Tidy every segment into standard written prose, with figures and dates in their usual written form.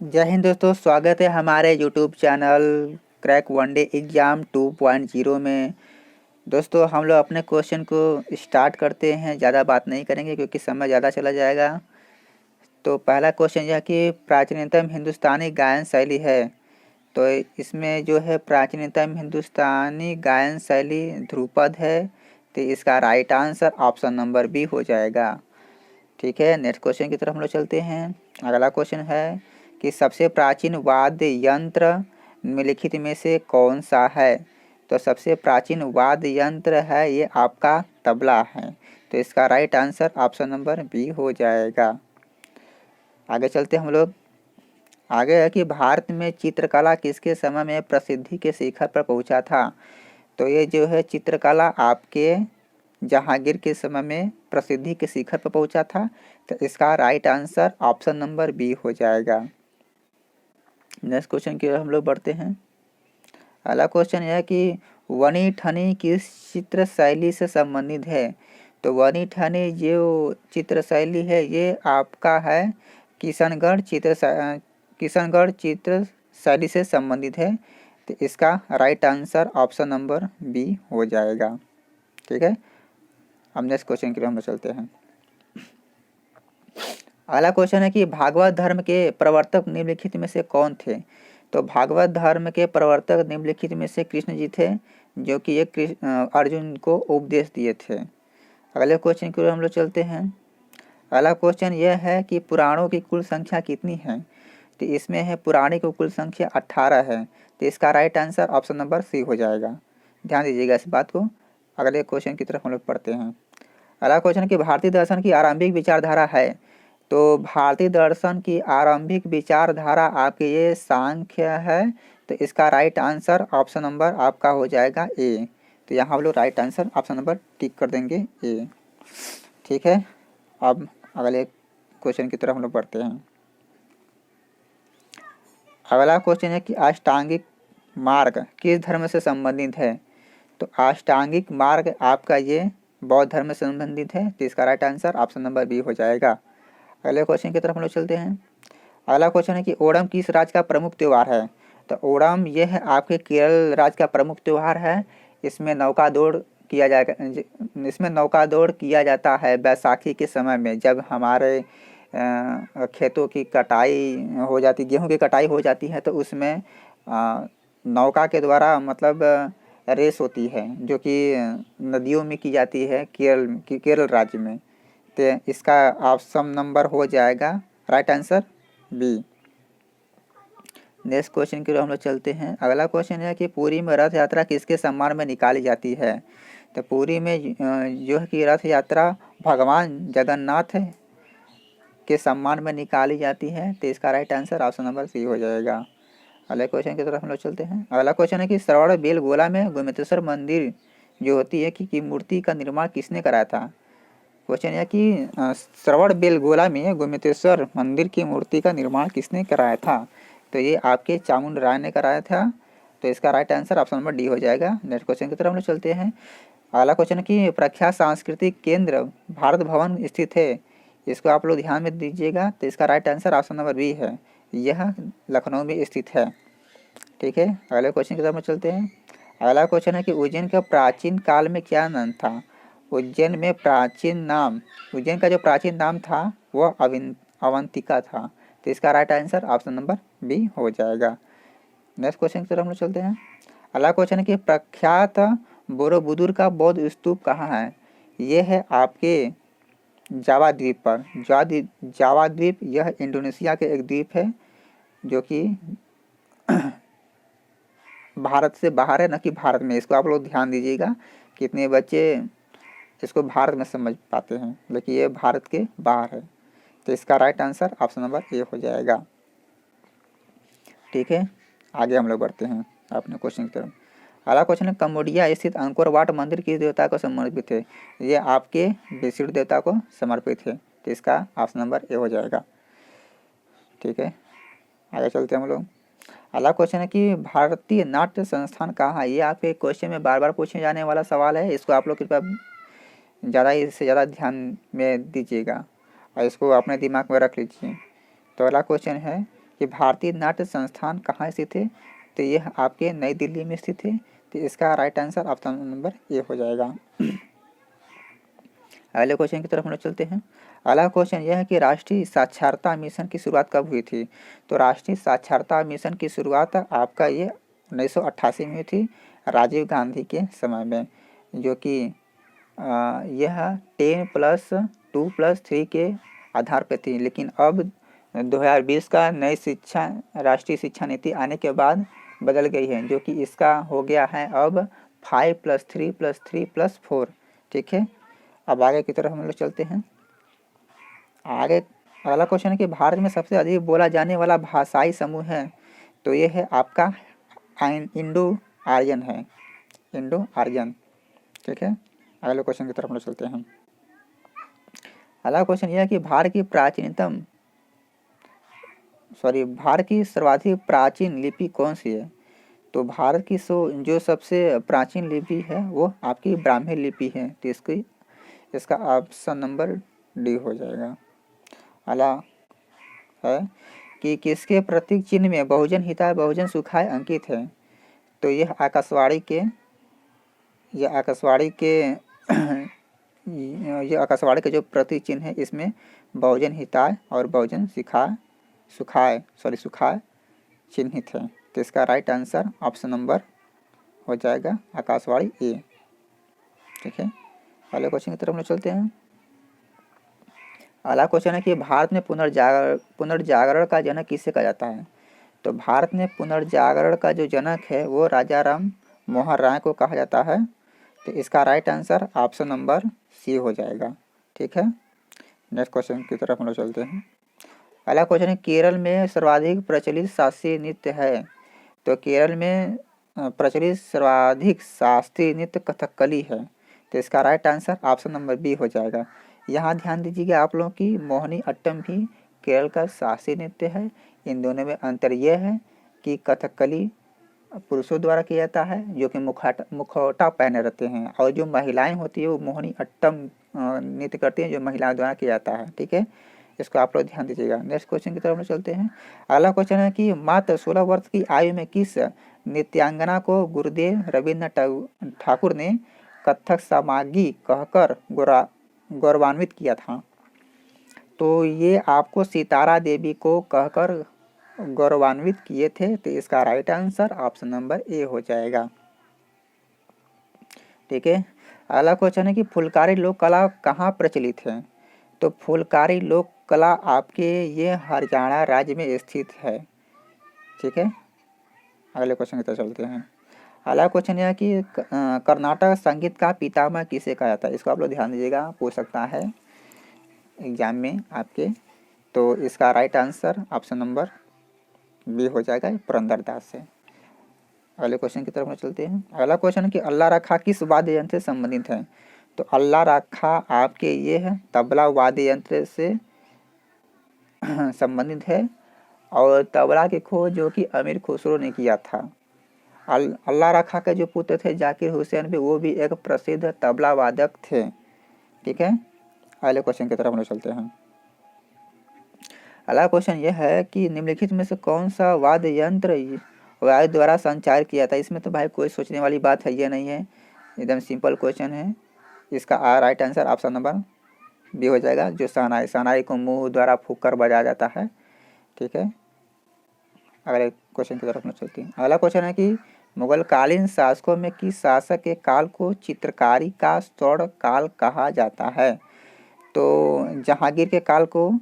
जय हिंद दोस्तों, स्वागत है हमारे YouTube channel crack one day exam 2.0 में। दोस्तों हम लोग अपने क्वेश्चन को स्टार्ट करते हैं। ज़्यादा बात नहीं करेंगे क्योंकि समय ज़्यादा चला जाएगा। तो पहला क्वेश्चन यह कि प्राचीनतम हिंदुस्तानी गायन शैली है। तो इसमें जो है प्राचीनतम हिंदुस्तानी गायन शैली ध्रुपद है। तो इसका right answer option number B हो जाएगा। ठीक है, नेक्स्ट क्वेश्चन की तरफ हम लोग चलते हैं। अगला क्वेश्चन है कि सबसे प्राचीन वाद्य यंत्र निम्नलिखित में से कौन सा है। तो सबसे प्राचीन वाद्य यंत्र है ये आपका तबला है। तो इसका right answer option number B हो जाएगा। आगे चलते हम लोग। आगे है कि भारत में चित्रकला किसके समय में प्रसिद्धि के शिखर पर पहुंचा था। तो ये जो है चित्रकला आपके जहांगीर के समय में प्रसिद्धि के शिखर पर पहुंचा था। तो इसका right answer option number B हो जाएगा। नेक्स्ट क्वेश्चन की ओर हम लोग बढ़ते हैं। अगला क्वेश्चन यह है कि वनी ठनी किस चित्र शैली से संबंधित है। तो वनी ठनी जो चित्र शैली है ये आपका है किशनगढ़ चित्र शैली से संबंधित है। तो इसका right answer option number B हो जाएगा। ठीक है, अब नेक्स्ट क्वेश्चन की ओर हम चलते हैं। अगला क्वेश्चन है कि भागवत धर्म के प्रवर्तक निम्नलिखित में से कौन थे। तो भागवत धर्म के प्रवर्तक निम्नलिखित में से कृष्ण जी थे, जो कि एक अर्जुन को उपदेश दिए थे। अगले क्वेश्चन की ओर हम लोग चलते हैं। अगला क्वेश्चन यह है कि पुराणों की कुल संख्या कितनी है। तो इसमें है पुराणी की कुल संख्या 18 है। तो इसका right answer option number C हो जाएगा। ध्यान दीजिएगा इस बात को। अगले क्वेश्चन की तरफ हम लोग पढ़ते हैं। अगला क्वेश्चन कि भारतीय दर्शन की आरंभिक विचारधारा है। तो भारतीय दर्शन की आरंभिक विचारधारा आपके ये सांख्य है। तो इसका राइट आंसर ऑप्शन नंबर आपका हो जाएगा ए। तो यहाँ हम लोग राइट आंसर ऑप्शन नंबर टिक कर देंगे ए। ठीक है, अब अगले क्वेश्चन की तरफ हम लोग बढ़ते हैं। अगला क्वेश्चन है कि अष्टांगिक मार्ग किस धर्म से संबंधित है। तो अष्टांगिक मार्ग आपका ये बौद्ध धर्म से संबंधित है। तो इसका right answer option number B हो जाएगा। अगले क्वेश्चन की तरफ हम लोग चलते हैं। अगला क्वेश्चन है कि ओणम किस राज्य का प्रमुख त्यौहार है। तो ओणम यह है आपके केरल राज्य का प्रमुख त्यौहार है। इसमें नौका दौड़ किया जाएगा। इसमें नौका दौड़ किया जाता है बैसाखी के समय में, जब हमारे खेतों की कटाई हो जाती, गेहूं की कटाई हो जाती है, तो उसमें नौका के द्वारा मतलब रेस होती है, जो कि नदियों में की जाती है केरल राज्य में। तो इसका ऑप्शन नंबर हो जाएगा right answer B. Next question की ओर हम लोग चलते हैं। अगला क्वेश्चन है कि पुरी में रथ यात्रा किसके सम्मान में निकाली जाती है। तो पुरी में जो है कि रथ यात्रा भगवान जगन्नाथ के सम्मान में निकाली जाती है। तो इसका right answer option number C हो जाएगा। अगले क्वेश्चन की तरफ हम लोग चलते हैं। अगला क्वेश्चन है कि श्रवण बेलगोला में गोमतेश्वर मंदिर जो होती है कि मूर्ति का निर्माण किसने कराया था। क्वेश्चन यह कि श्रवण बेलगोला में गोमतेश्वर मंदिर की मूर्ति का निर्माण किसने कराया था। तो ये आपके चामुंड राय ने कराया था। तो इसका right answer option number D हो जाएगा। नेक्स्ट क्वेश्चन की तरफ हम लोग चलते हैं। अगला क्वेश्चन है कि प्रख्यात सांस्कृतिक केंद्र भारत भवन स्थित है। इसको आप लोग ध्यान में दीजिएगा। तो इसका right answer option number B है, यह लखनऊ में स्थित है। ठीक है, अगले क्वेश्चन की तरफ हम चलते हैं। अगला क्वेश्चन है कि उज्जैन का प्राचीन काल में क्या नाम था। उज्जैन में प्राचीन नाम, उज्जैन का जो प्राचीन नाम था वह अवंतिका था। तो इसका right answer option number B हो जाएगा। नेक्स्ट क्वेश्चन की तरफ हम लोग चलते हैं। अगला क्वेश्चन है कि प्रख्यात बोरोबुदुर का बौद्ध स्तूप कहाँ है। ये है आपके जावा द्वीप पर। जावा द्वीप यह इंडोनेशिया के एक द्वीप है, जो कि भारत से बाहर है, न कि भारत में। इसको आप लोग ध्यान दीजिएगा। कितने बच्चे इसको भारत में समझ पाते हैं, लेकिन ये भारत के बाहर है। तो इसका right answer option number A हो जाएगा। ठीक है, आगे हम लोग बढ़ते हैं अपने क्वेश्चन की तरफ। अगला क्वेश्चन है कम्बोडिया स्थित अंकोर वाट मंदिर किस देवता को समर्पित है। ये आपके विष्णु देवता को समर्पित है। तो इसका ऑप्शन नंबर ए हो जाएगा। ठीक है, आगे चलते हैं हम लोग। अगला क्वेश्चन है कि भारतीय नाट्य संस्थान कहाँ है। ये आपके क्वेश्चन में बार बार पूछे जाने वाला सवाल है। इसको आप लोग कृपया ज़्यादा से ज़्यादा ध्यान में दीजिएगा और इसको अपने दिमाग में रख लीजिए। तो अगला क्वेश्चन है ये भारतीय नाट्य संस्थान कहाँ स्थित है? तो यह आपके नई दिल्ली में स्थित है। तो इसका right answer option number A हो जाएगा। अगले क्वेश्चन की तरफ हम लोग चलते हैं। अगला क्वेश्चन यह है कि राष्ट्रीय साक्षरता मिशन की शुरुआत कब हुई थी? तो राष्ट्रीय साक्षरता मिशन की शुरुआत आपका ये 1988 में हुई थी, राजीव गांधी के समय में, जो कि यह 10+2+3 के आधार पर थी। लेकिन अब 2020 का नई राष्ट्रीय शिक्षा नीति आने के बाद बदल गई है, जो कि इसका हो गया है अब 5+3+3+4। ठीक है, अब आगे की तरफ हम लोग चलते हैं। आगे अगला क्वेश्चन है कि भारत में सबसे अधिक बोला जाने वाला भाषाई समूह है। तो ये है आपका इंडो आर्यन है, इंडो आर्यन। ठीक है, अगले क्वेश्चन की तरफ हम लोग चलते हैं। अगला क्वेश्चन यह है कि भारत की सर्वाधिक प्राचीन लिपि कौन सी है? तो भारत की जो सबसे प्राचीन लिपि है वो आपकी ब्राह्मी लिपि है। तो इसका ऑप्शन नंबर डी हो जाएगा। अगला है कि किसके प्रतीक चिन्ह में बहुजन हिताय बहुजन सुखाय अंकित है? तो यह आकाशवाणी के जो प्रतीक चिन्ह है इसमें बहुजन हिताय और बहुजन सुखाय चिन्हित है। तो इसका राइट आंसर ऑप्शन नंबर हो जाएगा आकाशवाणी ए। ठीक है, अगले क्वेश्चन की तरफ हम चलते हैं। अगला क्वेश्चन है कि भारत में पुनर्जागरण का जनक किसे कहा जाता है? तो भारत में पुनर्जागरण का जो जनक है वो राजा राम मोहन राय को कहा जाता है। तो इसका right answer option number C हो जाएगा। ठीक है, नेक्स्ट क्वेश्चन की तरफ हम लोग चलते हैं। अगला क्वेश्चन है केरल में सर्वाधिक प्रचलित शास्त्रीय नृत्य है। तो केरल में प्रचलित सर्वाधिक शास्त्रीय नृत्य कथकली है। तो इसका right answer option number B हो जाएगा। यहाँ ध्यान दीजिएगा आप लोगों की मोहिनी अट्टम भी केरल का शास्त्रीय नृत्य है। इन दोनों में अंतर यह है कि कथकली पुरुषों द्वारा किया जाता है जो कि मुखौटा पहने रहते हैं, और जो महिलाएं होती है वो मोहिनी अट्टम नृत्य करती हैं जो महिलाओं द्वारा किया जाता है। ठीक है, इसको आप लोग ध्यान दीजिएगा। नेक्स्ट क्वेश्चन की तरफ चलते हैं। अगला क्वेश्चन है कि मात्र 16 वर्ष की आयु में किस नृत्यांगना को गुरुदेव रविन्द्रनाथ ठाकुर ने कथक सामागी कहकर गौरवान्वित किया था? तो ये आपको सितारा देवी को कहकर गौरवान्वित किए थे। तो इसका right answer option number A हो जाएगा। ठीक है, अगला क्वेश्चन है कि फुलकारी लोक कला कहाँ प्रचलित है? तो फुलकारी लोक कला आपके ये हरियाणा राज्य में स्थित है। ठीक है, अगले क्वेश्चन की तरफ चलते हैं। अगला क्वेश्चन यह कि कर्नाटक संगीत का पितामह किसे कहा जाता है? इसको आप लोग ध्यान दीजिएगा, पूछ सकता है एग्जाम में आपके। तो इसका right answer option number B हो जाएगा, पुरंदरदास से। अगले क्वेश्चन की तरफ चलते हैं। अगला क्वेश्चन है कि अल्लाह रखा किस वाद्य यंत्र से संबंधित है? तो अल्लाह रखा आपके ये है तबला वाद्य यंत्र से संबंधित है, और तबला की खोज जो कि अमीर खुसरो ने किया था। अल्लाह रखा के जो पुत्र थे जाकिर हुसैन भी, वो भी एक प्रसिद्ध तबला वादक थे। ठीक है, अगले क्वेश्चन की तरफ हम लोग चलते हैं। अगला क्वेश्चन यह है कि निम्नलिखित में से कौन सा वाद्य यंत्र वायु द्वारा संचार किया था? इसमें तो भाई कोई सोचने वाली बात है ये नहीं है, एकदम सिंपल क्वेश्चन है। इसका right answer option number B हो जाएगा, जो शहनाई को मुंह द्वारा फूंक कर बजाया जाता है। ठीक है, अगले क्वेश्चन की तरफ चलते हैं। अगला क्वेश्चन है कि मुगलकालीन शासकों में किस शासक के काल को चित्रकारी का स्वर्ण काल कहा जाता है? तो जहांगीर के काल को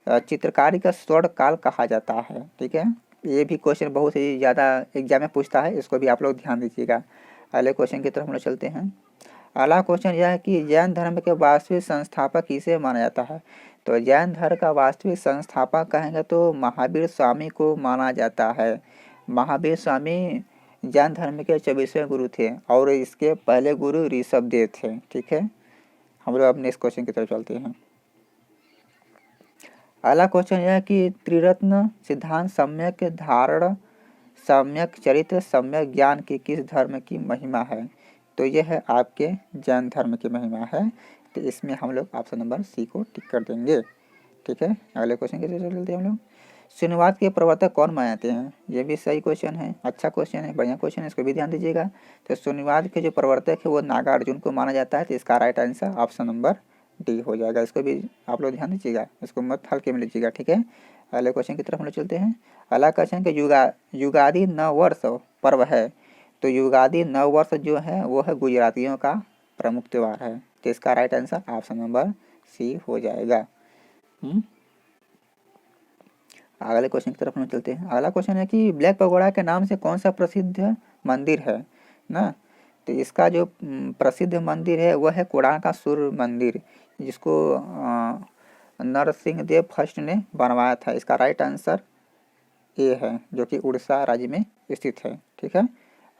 चित्रकारी का स्वर्ण काल कहा जाता है। ठीक है, ये भी क्वेश्चन बहुत ही ज़्यादा एग्जाम में पूछता है, इसको भी आप लोग ध्यान दीजिएगा। अगले क्वेश्चन की तरफ हम लोग चलते हैं। अगला क्वेश्चन यह है कि जैन धर्म के वास्तविक संस्थापक किसे माना जाता है? तो जैन धर्म का वास्तविक संस्थापक कहेंगे तो महावीर स्वामी को माना जाता है। महावीर स्वामी जैन धर्म के 24वें गुरु थे, और इसके पहले गुरु ऋषभदेव थे। ठीक है, हम लोग अब नेक्स्ट क्वेश्चन की तरफ चलते हैं। अगला क्वेश्चन यह है कि त्रिरत्न सिद्धांत सम्यक धारण, सम्यक चरित्र, सम्यक ज्ञान की किस धर्म की महिमा है? तो यह है आपके जैन धर्म की महिमा है। तो इसमें हम लोग ऑप्शन नंबर सी को टिक कर देंगे। ठीक है, अगले क्वेश्चन की तरफ चलते हैं हम लोग। शून्यवाद के प्रवर्तक कौन माने जाते हैं? ये भी सही क्वेश्चन है, अच्छा क्वेश्चन है, बढ़िया क्वेश्चन है, इसको भी ध्यान दीजिएगा। तो शून्यवाद के जो प्रवर्तक है वो नागार्जुन को माना जाता है। तो इसका right answer option number D हो जाएगा। इसको भी आप लोग ध्यान दीजिएगा, इसको मत हल्के में लीजिएगा, ठीक है। अगले क्वेश्चन की तरफ हम लोग चलते हैं। अगला क्वेश्चन के युगादि नववर्ष पर्व है। तो युगादि नववर्ष जो है वो है गुजरातियों का प्रमुख त्यौहार है। तो इसका right answer option number C हो जाएगा। अगले क्वेश्चन की तरफ हम चलते हैं। अगला क्वेश्चन है कि ब्लैक पगोड़ा के नाम से कौन सा प्रसिद्ध मंदिर है ना। तो इसका जो प्रसिद्ध मंदिर है वह है कोणार्क मंदिर, जिसको नरसिंह देव फर्स्ट ने बनवाया था। इसका राइट आंसर ए है, जो कि उड़ीसा राज्य में स्थित है, ठीक है।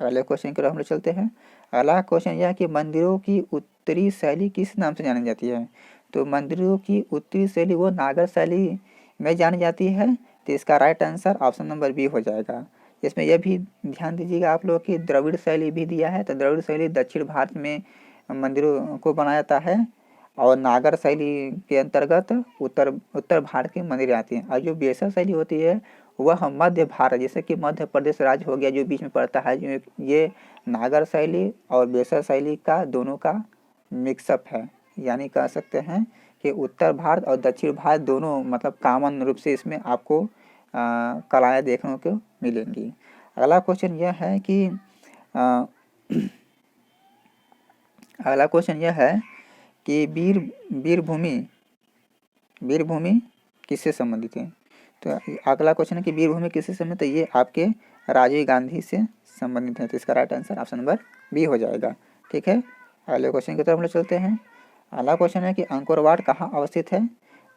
अगले क्वेश्चन की तरफ हम लोग चलते हैं। अगला क्वेश्चन यह है कि मंदिरों की उत्तरी शैली किस नाम से जानी जाती है। तो मंदिरों की उत्तरी शैली वो नागर शैली में जानी जाती है। तो इसका right answer option number B हो जाएगा। इसमें यह भी ध्यान दीजिएगा आप लोग कि द्रविड़ शैली भी दिया है। तो द्रविड़ शैली दक्षिण भारत में मंदिरों को बनाया जाता है, और नागर शैली के अंतर्गत उत्तर भारत के मंदिर आती हैं। और जो बेसर शैली होती है वह मध्य भारत, जैसे कि मध्य प्रदेश राज्य हो गया जो बीच में पड़ता है, ये नागर शैली और बेसर शैली का दोनों का मिक्सअप है। यानी कह सकते हैं कि उत्तर भारत और दक्षिण भारत दोनों मतलब कॉमन रूप से इसमें आपको कलाएँ देखने को मिलेंगी। अगला क्वेश्चन यह है कि अगला क्वेश्चन यह है कि वीरभूमि किससे संबंधित है। तो अगला क्वेश्चन है कि वीरभूमि किससे संबंधित है। ये आपके राजीव गांधी से संबंधित है। तो इसका right answer option number B हो जाएगा, ठीक है। अगले क्वेश्चन की तरफ हम लोग चलते हैं। अगला क्वेश्चन है कि अंकोर वाट कहाँ अवस्थित है।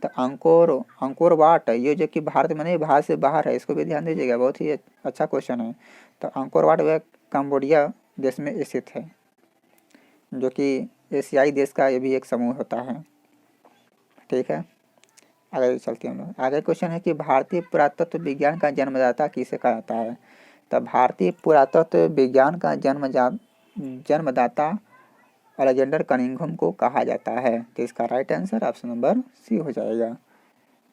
तो अंकोर वाट ये जो कि भारत में नहीं, भारत से बाहर है, इसको भी ध्यान दीजिएगा, बहुत ही अच्छा क्वेश्चन है। तो अंकोर वाट वह कंबोडिया देश में स्थित है, जो कि एशियाई देश का ये भी एक समूह होता है, ठीक है। आगे चलते हैं हम लोग। आगे क्वेश्चन है कि भारतीय पुरातत्व विज्ञान का जन्मदाता किसे कहा जाता है। तो भारतीय पुरातत्व विज्ञान का जन्मदाता अलेक्जेंडर कनिंघम को कहा जाता है। तो इसका right answer option number C हो जाएगा,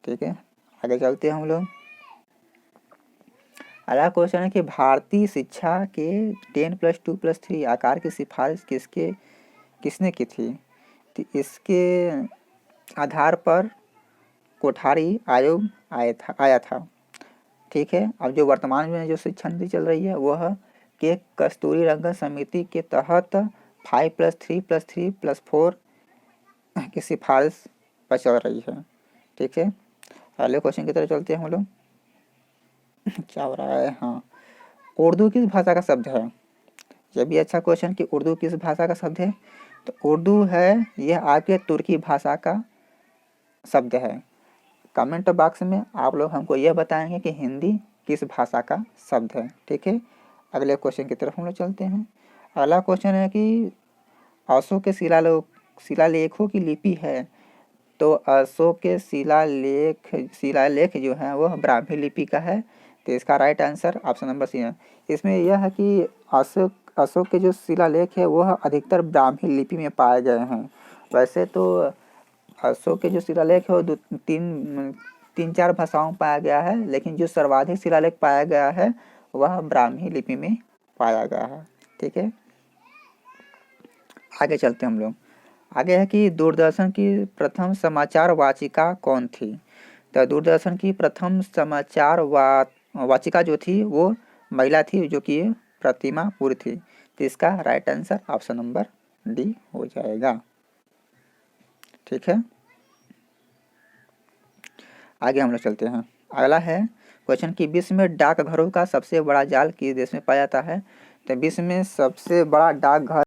ठीक है। आगे चलते हैं हम लोग। अगला क्वेश्चन है कि भारतीय शिक्षा के 10+2+3 आकार की सिफारिश किसने की थी। तो इसके आधार पर कोठारी आयोग आया था, ठीक है। अब जो वर्तमान में जो शिक्षा नीति चल रही है वह के कस्तूरीरंगन समिति के तहत 5+3+3+4 की सिफारिश पर चल रही है, ठीक है। अगले क्वेश्चन की तरफ चलते हैं हम लोग। क्या हो रहा है, हाँ, उर्दू किस भाषा का शब्द है। यह भी अच्छा क्वेश्चन कि उर्दू किस भाषा का शब्द है। तो उर्दू है यह आपके तुर्की भाषा का शब्द है। कमेंट बॉक्स में आप लोग हमको यह बताएंगे कि हिंदी किस भाषा का शब्द है, ठीक है। अगले क्वेश्चन की तरफ हम लोग चलते हैं। अगला क्वेश्चन है कि अशोक के शिलालेखों की लिपि है। तो अशोक के शिलालेख जो है वह ब्राह्मी लिपि का है। तो इसका right answer option number C है। इसमें यह है कि अशोक के जो शिलालेख है वह अधिकतर ब्राह्मी लिपि में पाए गए हैं। वैसे तो अशोक के जो शिलालेख है वो तीन चार भाषाओं में पाया गया है, लेकिन जो सर्वाधिक शिलालेख पाया गया है वह ब्राह्मी लिपि में पाया गया है, ठीक है। आगे चलते हैं हम लोग। आगे है कि दूरदर्शन की प्रथम समाचार वाचिका कौन थी। तो दूरदर्शन की प्रथम समाचार वाचिका जो थी वो महिला थी, जो कि प्रतिमा पुरी थी। तो इसका right answer option number D हो जाएगा, ठीक है। आगे हम लोग चलते हैं। अगला है क्वेश्चन कि विश्व में डाकघरों का सबसे बड़ा जाल किस देश में पाया जाता है। तो विश्व में सबसे बड़ा डाकघर